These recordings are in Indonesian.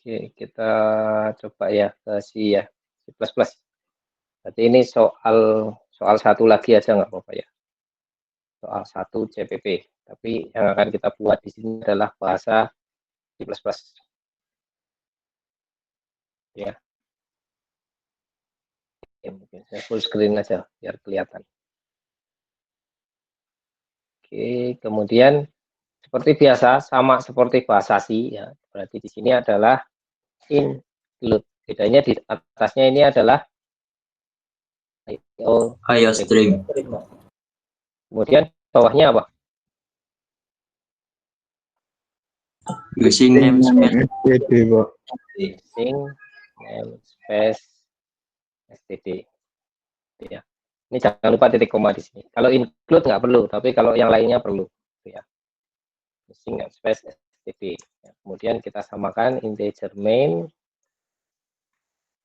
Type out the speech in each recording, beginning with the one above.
Oke, kita coba ya ke C ya, C++. Berarti ini soal satu lagi aja nggak apa-apa ya. Soal satu CPP. Tapi yang akan kita buat di sini adalah bahasa C++. Ya, mungkin saya full screen aja biar kelihatan. Oke, kemudian seperti biasa sama seperti bahasa C ya. Berarti di sini adalah include. Bedanya di atasnya ini adalah IOStream. Kemudian bawahnya apa? Using namespace STD, Pak. Using namespace std. Ya. Ini jangan lupa titik koma di sini. Kalau include nggak perlu, tapi kalau yang lainnya perlu. Ya. Using namespace std. Ya. Kemudian kita samakan integer main.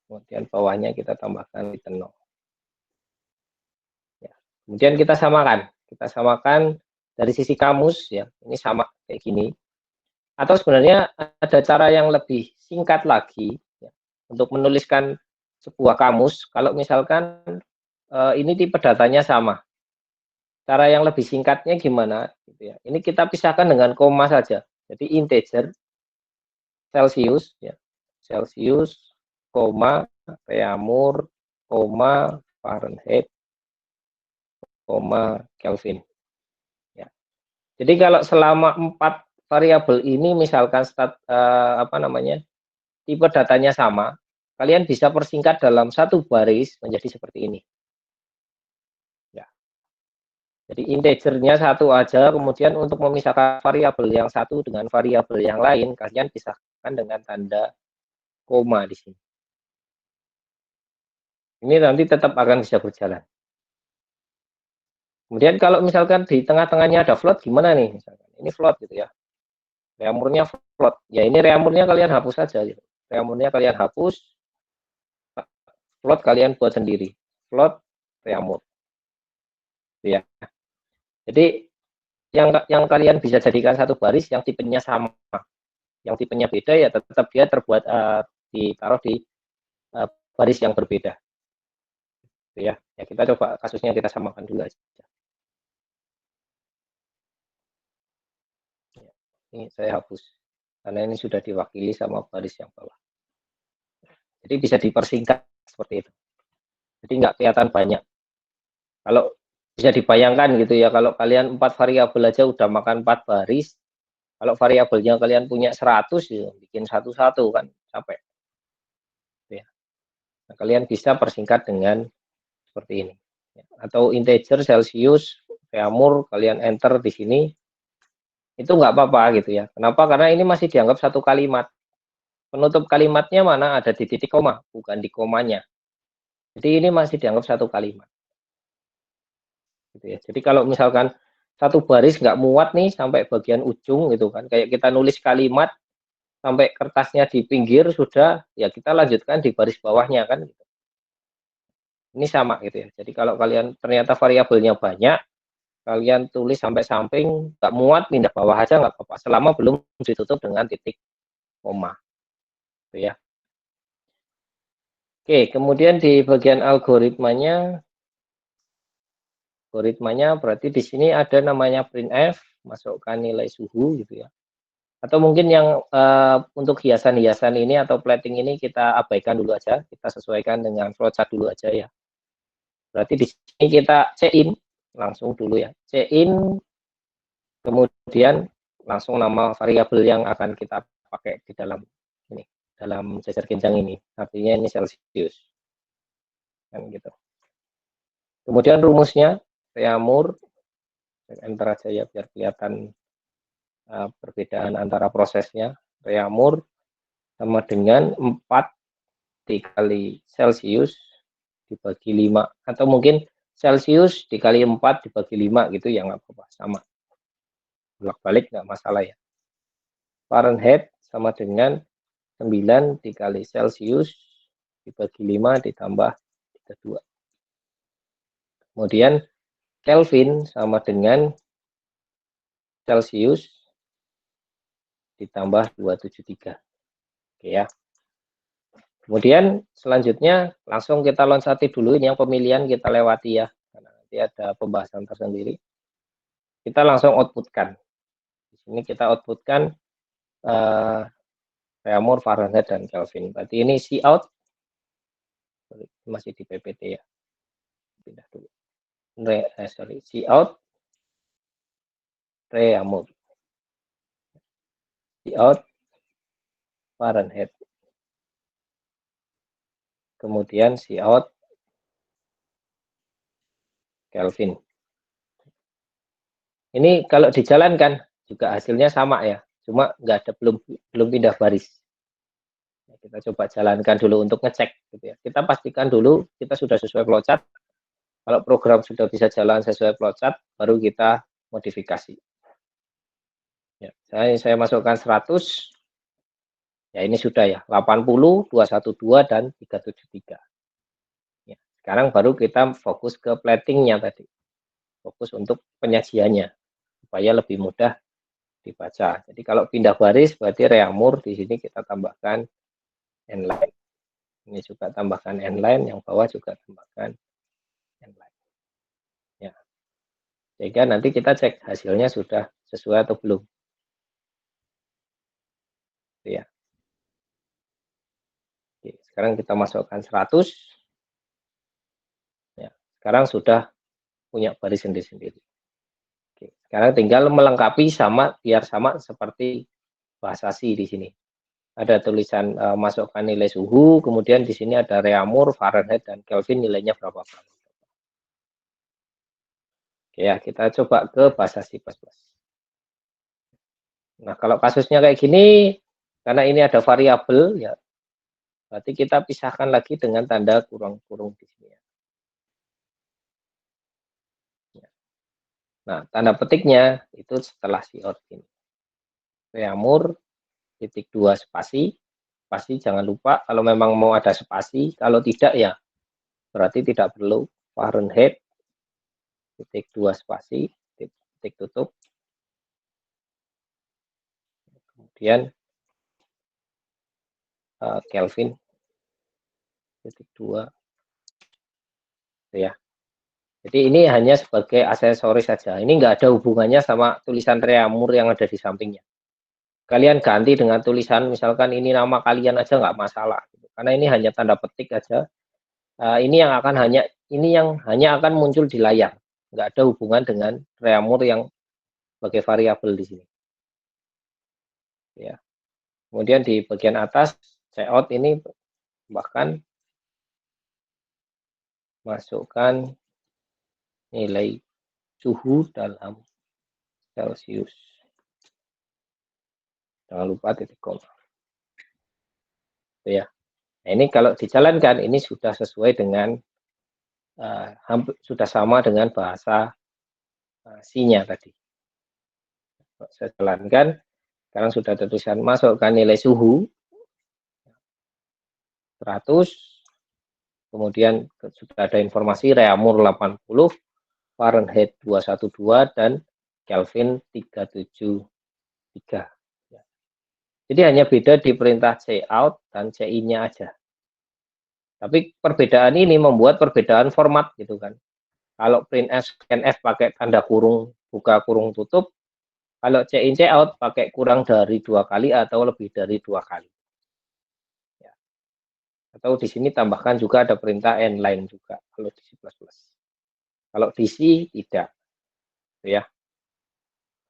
Kemudian bawahnya kita tambahkan return 0. Ya. Kemudian kita samakan dari sisi kamus ya. Ini sama kayak gini. Atau sebenarnya ada cara yang lebih singkat lagi ya, untuk menuliskan sebuah kamus. Kalau misalkan ini tipe datanya sama, cara yang lebih singkatnya gimana? Gitu ya. Ini kita pisahkan dengan koma saja. Jadi integer Celsius, ya, Celsius, koma Reaumur, koma Fahrenheit, koma Kelvin. Ya. Jadi kalau selama 4 variabel ini misalkan tipe datanya sama, kalian bisa persingkat dalam satu baris menjadi seperti ini. Ya. Jadi integernya satu aja, kemudian untuk memisahkan variabel yang satu dengan variabel yang lain, kalian pisahkan dengan tanda koma di sini. Ini nanti tetap akan bisa berjalan. Kemudian kalau misalkan di tengah-tengahnya ada float, gimana nih? Misalkan ini float gitu ya. Reaumurnya float. Ya ini reaumurnya kalian hapus saja. Gitu. Reaumurnya kalian hapus, float kalian buat sendiri. Float reaumur. Ya. Jadi yang kalian bisa jadikan satu baris yang tipenya sama. Yang tipenya beda ya tetap dia terbuat ditaruh di baris yang berbeda. Ya. Ya kita coba kasusnya kita samakan dulu aja. Ini saya hapus karena ini sudah diwakili sama baris yang bawah. Jadi bisa dipersingkat seperti itu. Jadi nggak kelihatan banyak. Kalau bisa dibayangkan gitu ya, kalau kalian 4 variabel aja udah makan 4 baris, kalau variabelnya kalian punya 100 ya bikin satu-satu kan capek. Ya. Nah, kalian bisa persingkat dengan seperti ini. Atau integer Celsius, Reaumur, kalian enter di sini, itu nggak apa-apa gitu ya. Kenapa? Karena ini masih dianggap satu kalimat. Penutup kalimatnya mana ada di titik koma, bukan di komanya. Jadi ini masih dianggap satu kalimat. Gitu ya. Jadi kalau misalkan satu baris nggak muat nih sampai bagian ujung gitu kan, kayak kita nulis kalimat sampai kertasnya di pinggir sudah, ya kita lanjutkan di baris bawahnya kan. Gitu. Ini sama gitu ya. Jadi kalau kalian ternyata variabelnya banyak, kalian tulis sampai samping, nggak muat, pindah bawah aja nggak apa-apa, selama belum ditutup dengan titik koma. Gitu ya. Oke, kemudian di bagian algoritmanya berarti di sini ada namanya printf, masukkan nilai suhu gitu ya. Atau mungkin yang untuk hiasan-hiasan ini atau plating ini kita abaikan dulu aja, kita sesuaikan dengan flowchart dulu aja ya. Berarti di sini kita c-in langsung dulu ya, c-in kemudian langsung nama variabel yang akan kita pakai di dalam ini, dalam jajar genjang ini, artinya ini Celsius kan gitu. Kemudian rumusnya Reaumur, enter aja ya biar kelihatan perbedaan antara prosesnya. Reaumur sama dengan 4 dikali Celsius dibagi 5, atau mungkin Celsius dikali 4 dibagi 5 gitu ya, nggak apa-apa, sama, bolak-balik nggak masalah ya. Fahrenheit sama dengan 9 dikali Celsius dibagi 5 ditambah 32. Kemudian Kelvin sama dengan Celsius ditambah 273. Oke ya. Kemudian selanjutnya langsung kita loncati dulu, ini yang pemilihan kita lewati ya, karena nanti ada pembahasan tersendiri. Kita langsung outputkan. Di sini kita outputkan Reaumur, Fahrenheit, dan Kelvin. Berarti ini Cout, masih di PPT ya. Pindah dulu. Cout, Reaumur. Cout, Fahrenheit. Kemudian Cout, Kelvin. Ini kalau dijalankan juga hasilnya sama ya, cuma nggak ada, belum pindah baris. Kita coba jalankan dulu untuk ngecek gitu ya. Kita pastikan dulu kita sudah sesuai flowchart. Kalau program sudah bisa jalan sesuai flowchart, baru kita modifikasi. Ya, saya masukkan 100. Ya ini sudah ya, 80, 212 dan 373. Ya, sekarang baru kita fokus ke platingnya tadi. Fokus untuk penyajiannya supaya lebih mudah dibaca. Jadi kalau pindah baris berarti Reaumur, di sini kita tambahkan N-line. Ini juga tambahkan N-line, yang bawah juga tambahkan N-line. Ya. Sehingga nanti kita cek hasilnya sudah sesuai atau belum. Ya. Oke, sekarang kita masukkan 100. Ya, sekarang sudah punya baris sendiri-sendiri. Oke, sekarang tinggal melengkapi biar sama seperti bahasa C di sini. Ada tulisan masukkan nilai suhu, kemudian di sini ada Reaumur, Fahrenheit, dan Kelvin nilainya berapa. Oke ya, kita coba ke bahasa C++. Nah, kalau kasusnya kayak gini, karena ini ada variabel ya, berarti kita pisahkan lagi dengan tanda kurung-kurung di sini ya. Nah, tanda petiknya itu setelah Cout ini. Reaumur, titik 2 spasi, jangan lupa kalau memang mau ada spasi, kalau tidak ya berarti tidak perlu. Fahrenheit, titik 2 spasi, titik tutup. Kemudian Kelvin, titik 2. Ya. Jadi ini hanya sebagai aksesoris saja. Ini nggak ada hubungannya sama tulisan Reaumur yang ada di sampingnya. Kalian ganti dengan tulisan misalkan ini nama kalian aja nggak masalah. Karena ini hanya tanda petik aja. Ini yang hanya akan muncul di layar. Nggak ada hubungan dengan Reaumur yang sebagai variabel di sini. Ya. Kemudian di bagian atas Cout ini bahkan masukkan nilai suhu dalam Celcius. Jangan lupa titik koma. Itu ya. Nah, ini kalau dijalankan ini sudah sesuai dengan sudah sama dengan bahasa C-nya tadi. Saya jalankan. Sekarang sudah ada tulisan masukkan nilai suhu 100. Kemudian sudah ada informasi Reaumur 80, Fahrenheit 212 dan Kelvin 373. Jadi hanya beda di perintah Cout dan CI-nya aja. Tapi perbedaan ini membuat perbedaan format gitu kan. Kalau printf, scanf pakai tanda kurung buka kurung tutup, kalau CIN Cout pakai kurang dari 2 kali atau lebih dari 2 kali. Ya. Atau di sini tambahkan juga ada perintah N-line juga kalau di C++. Kalau di C tidak. Ya.